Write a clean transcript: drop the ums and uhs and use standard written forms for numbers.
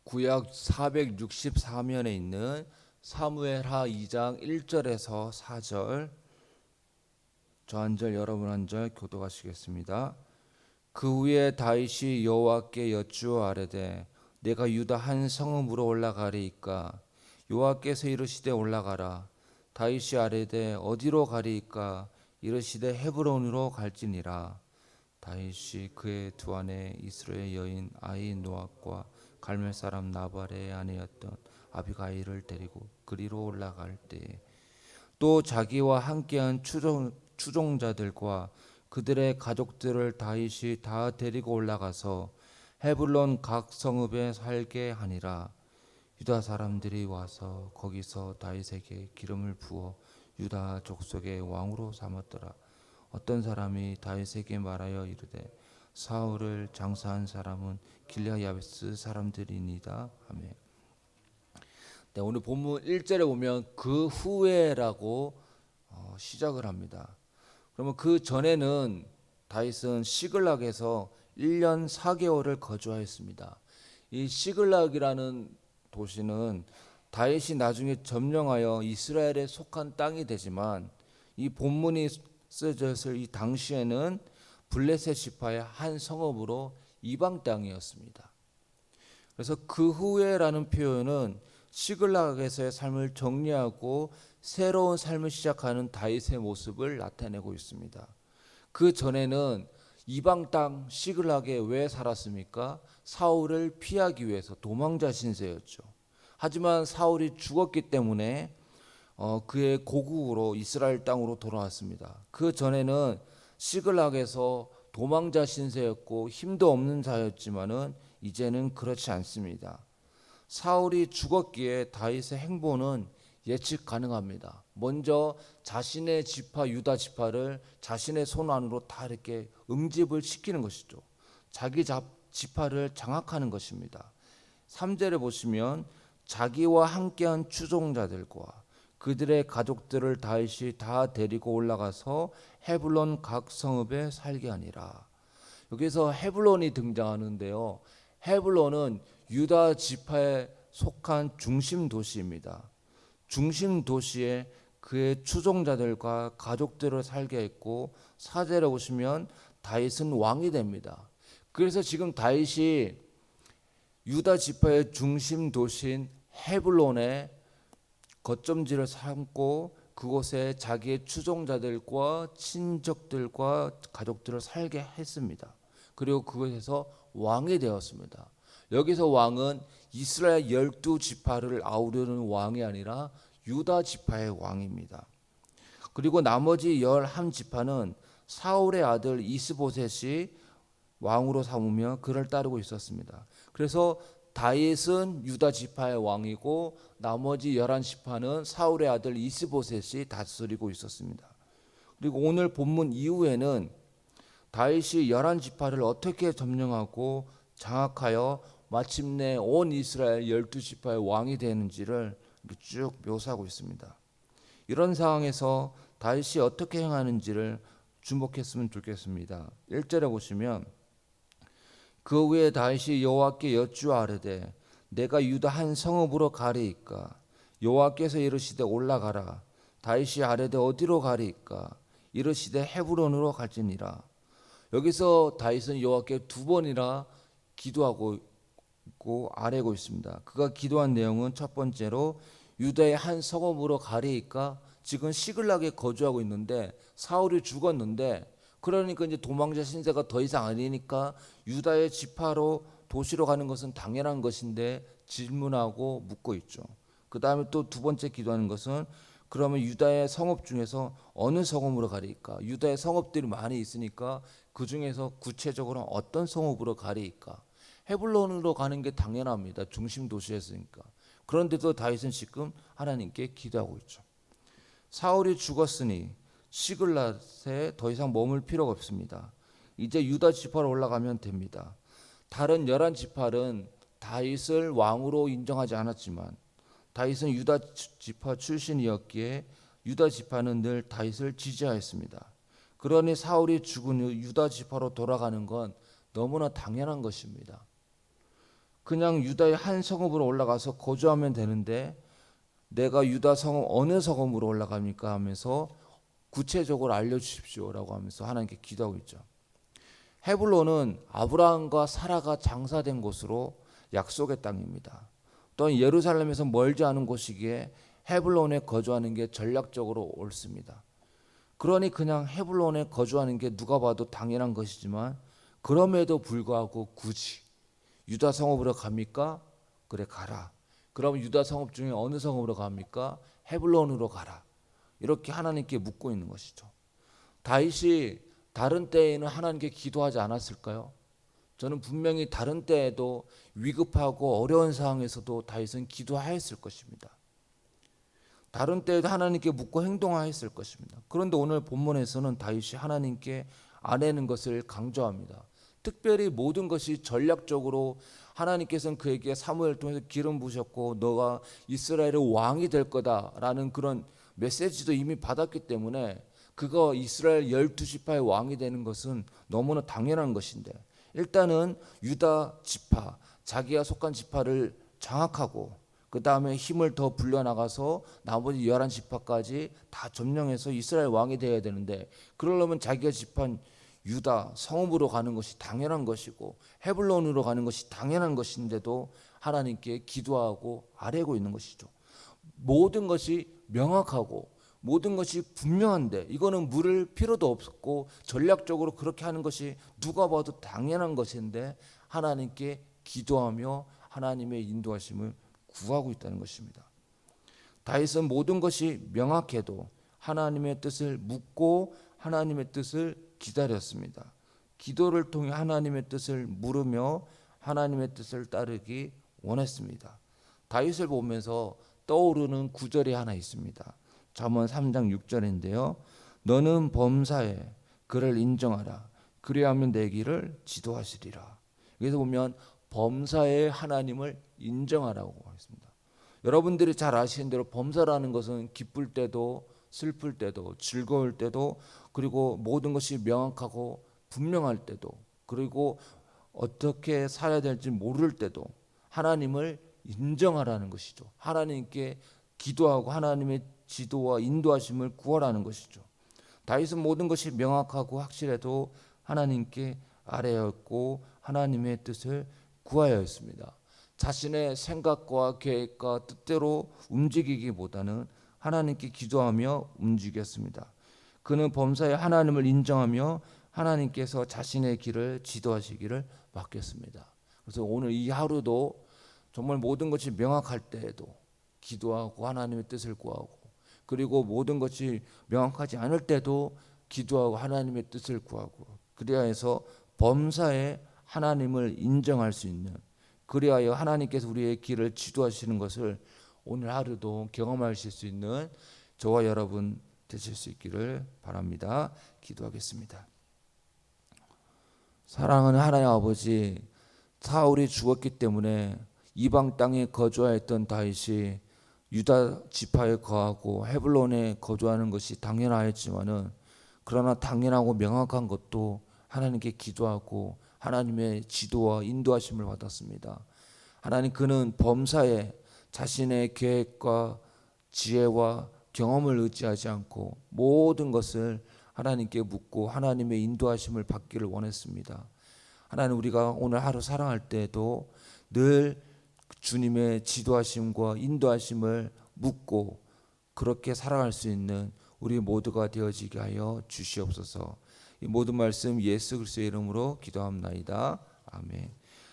구약 464면에 있는 사무엘하 2장 1절에서 4절, 저 한 절 여러분 한 절 교독하시겠습니다. 그 후에 다윗이 여호와께 여쭈어 아뢰되 내가 유다 한 성읍으로 올라가리이까. 여호와께서 이르시되 올라가라. 다윗이 아뢰되 어디로 가리이까. 이르시되 헤브론으로 갈지니라. 다윗이 그의 두 아내 이스라엘 여인 아히노아과 갈멜 사람 나발의 아내였던 아비가일을 데리고 그리로 올라갈 때에 또 자기와 함께한 추종자들과 그들의 가족들을 다윗이 다 데리고 올라가서 헤블론 각 성읍에 살게 하니라. 유다 사람들이 와서 거기서 다윗에게 기름을 부어 유다 족속의 왕으로 삼았더라. 어떤 사람이 다윗에게 말하여 이르되 사울을 장사한 사람은 길르앗 야베스 사람들이니이다 하며. 네, 오늘 본문 1절에 보면 그 후에라고 시작을 합니다. 그러면 그 전에는 다윗은 시글락에서 1년 4개월을 거주하였습니다. 이 시글락이라는 도시는 다윗이 나중에 점령하여 이스라엘에 속한 땅이 되지만 이 본문이 쓰여졌을 이 당시에는 블레셋 지파의 한 성읍으로 이방 땅이었습니다. 그래서 그 후에라는 표현은 시글락에서의 삶을 정리하고 새로운 삶을 시작하는 다윗의 모습을 나타내고 있습니다. 그 전에는 이방 땅 시글락에 왜 살았습니까? 사울을 피하기 위해서 도망자 신세였죠. 하지만 사울이 죽었기 때문에 그의 고국으로 이스라엘 땅으로 돌아왔습니다. 그 전에는 시글락에서 도망자 신세였고 힘도 없는 자였지만은 이제는 그렇지 않습니다. 사울이 죽었기에 다윗의 행보는 예측 가능합니다. 먼저 자신의 지파 유다 지파를 자신의 손 안으로 다 이렇게 응집을 시키는 것이죠. 자기 지파를 장악하는 것입니다. 3절에 보시면 자기와 함께한 추종자들과 그들의 가족들을 다윗이 다 데리고 올라가서 헤블론 각 성읍에 살게 하니라. 여기서 헤블론이 등장하는데요. 헤블론은 유다 지파에 속한 중심 도시입니다. 중심 도시에 그의 추종자들과 가족들을 살게 했고 4절에 보시면 다윗은 왕이 됩니다. 그래서 지금 다윗이 유다 지파의 중심 도시인 헤블론에 거점지를 삼고 그곳에 자기의 추종자들과 친척들과 가족들을 살게 했습니다. 그리고 그곳에서 왕이 되었습니다. 여기서 왕은 이스라엘 12지파를 아우르는 왕이 아니라 유다 지파의 왕입니다. 그리고 나머지 11지파는 사울의 아들 이스보셋이 왕으로 삼으며 그를 따르고 있었습니다. 그래서 다윗은 유다 지파의 왕이고 나머지 11지파는 사울의 아들 이스보셋이 다스리고 있었습니다. 그리고 오늘 본문 이후에는 다윗이 11지파를 어떻게 점령하고 장악하여 마침내 온 이스라엘 12지파의 왕이 되는지를 쭉 묘사하고 있습니다. 이런 상황에서 다윗이 어떻게 행하는지를 주목했으면 좋겠습니다. 1절에 보시면 그 후에 다윗이 여호와께 여쭈어 아뢰되 내가 유다 한 성읍으로 가리이까. 여호와께서 이르시되 올라가라. 다윗이 아뢰되 어디로 가리이까. 이르시되 헤브론으로 갈지니라. 여기서 다윗은 여호와께 두 번이나 기도하고 있고 아뢰고 있습니다. 그가 기도한 내용은 첫 번째로 유다의 한 성읍으로 가리이까. 지금 시글락에 거주하고 있는데 사울이 죽었는데 그러니까 이제 도망자 신세가 더 이상 아니니까 유다의 지파로 도시로 가는 것은 당연한 것인데 질문하고 묻고 있죠. 그 다음에 또 두 번째 기도하는 것은 그러면 유다의 성읍 중에서 어느 성읍으로 가리이까. 유다의 성읍들이 많이 있으니까 그 중에서 구체적으로 어떤 성읍으로 가리이까. 헤블론으로 가는 게 당연합니다. 중심 도시였으니까. 그런데도 다윗은 지금 하나님께 기도하고 있죠. 사울이 죽었으니 시글락에 더 이상 머물 필요가 없습니다. 이제 유다 지파로 올라가면 됩니다. 다른 11지파는 다윗을 왕으로 인정하지 않았지만 다윗은 유다 지파 출신이었기에 유다 지파는 늘 다윗을 지지하였습니다. 그러니 사울이 죽은 후 유다 지파로 돌아가는 건 너무나 당연한 것입니다. 그냥 유다의 한 성읍으로 올라가서 거주하면 되는데 내가 유다 성읍 어느 성읍으로 올라갑니까 하면서 구체적으로 알려주십시오라고 하면서 하나님께 기도하고 있죠. 헤블론은 아브라함과 사라가 장사된 곳으로 약속의 땅입니다. 또한 예루살렘에서 멀지 않은 곳이기에 헤블론에 거주하는 게 전략적으로 옳습니다. 그러니 그냥 헤블론에 거주하는 게 누가 봐도 당연한 것이지만 그럼에도 불구하고 굳이 유다 성읍으로 갑니까? 그래 가라. 그럼 유다 성읍 중에 어느 성읍으로 갑니까? 헤블론으로 가라. 이렇게 하나님께 묻고 있는 것이죠. 다윗이 다른 때에는 하나님께 기도하지 않았을까요? 저는 분명히 다른 때에도 위급하고 어려운 상황에서도 다윗은 기도하였을 것입니다. 다른 때에도 하나님께 묻고 행동하였을 것입니다. 그런데 오늘 본문에서는 다윗이 하나님께 아뢰는 것을 강조합니다. 특별히 모든 것이 전략적으로 하나님께서는 그에게 사무엘을 통해서 기름 부으셨고 너가 이스라엘의 왕이 될 거다라는 그런 메시지도 이미 받았기 때문에 그거 이스라엘 12지파의 왕이 되는 것은 너무나 당연한 것인데 일단은 유다 지파, 자기가 속한 지파를 장악하고 그 다음에 힘을 더 불려나가서 나머지 11지파까지 다 점령해서 이스라엘 왕이 되어야 되는데 그러려면 자기가 지판 유다 성읍으로 가는 것이 당연한 것이고 헤블론으로 가는 것이 당연한 것인데도 하나님께 기도하고 아뢰고 있는 것이죠. 모든 것이 명확하고 모든 것이 분명한데 이거는 물을 필요도 없고 전략적으로 그렇게 하는 것이 누가 봐도 당연한 것인데 하나님께 기도하며 하나님의 인도하심을 구하고 있다는 것입니다. 다윗은 모든 것이 명확해도 하나님의 뜻을 묻고 하나님의 뜻을 기다렸습니다. 기도를 통해 하나님의 뜻을 물으며 하나님의 뜻을 따르기 원했습니다. 다윗을 보면서 떠오르는 구절이 하나 있습니다. 잠언 3장 6절인데요. 너는 범사에 그를 인정하라. 그리하면 내 길을 지도하시리라. 여기서 보면 범사에 하나님을 인정하라고 했습니다. 여러분들이 잘 아시는 대로 범사라는 것은 기쁠 때도 슬플 때도 즐거울 때도 그리고 모든 것이 명확하고 분명할 때도 그리고 어떻게 살아야 될지 모를 때도 하나님을 인정하라는 것이죠. 하나님께 기도하고 하나님의 지도와 인도하심을 구하라는 것이죠. 다윗은 모든 것이 명확하고 확실해도 하나님께 아뢰었고 하나님의 뜻을 구하여 했습니다. 자신의 생각과 계획과 뜻대로 움직이기보다는 하나님께 기도하며 움직였습니다. 그는 범사에 하나님을 인정하며 하나님께서 자신의 길을 지도하시기를 맡겼습니다. 그래서 오늘 이 하루도 정말 모든 것이 명확할 때에도 기도하고 하나님의 뜻을 구하고 그리고 모든 것이 명확하지 않을 때도 기도하고 하나님의 뜻을 구하고 그래야 해서 범사에 하나님을 인정할 수 있는 그리하여 하나님께서 우리의 길을 지도하시는 것을 오늘 하루도 경험하실 수 있는 저와 여러분 되실 수 있기를 바랍니다. 기도하겠습니다. 사랑하는 하나님 아버지, 사울이 죽었기 때문에 이방 땅에 거주하였던 다윗이 유다 지파에 거하고 헤블론에 거주하는 것이 당연하였지만은 그러나 당연하고 명확한 것도 하나님께 기도하고 하나님의 지도와 인도하심을 받았습니다. 하나님 그는 범사에 자신의 계획과 지혜와 경험을 의지하지 않고 모든 것을 하나님께 묻고 하나님의 인도하심을 받기를 원했습니다. 하나님 우리가 오늘 하루 살아갈 때에도 늘 주님의 지도하심과 인도하심을 묻고 그렇게 살아갈 수 있는 우리 모두가 되어지게 하여 주시옵소서. 이 모든 말씀 예수 그리스도의 이름으로 기도합나이다. 아멘.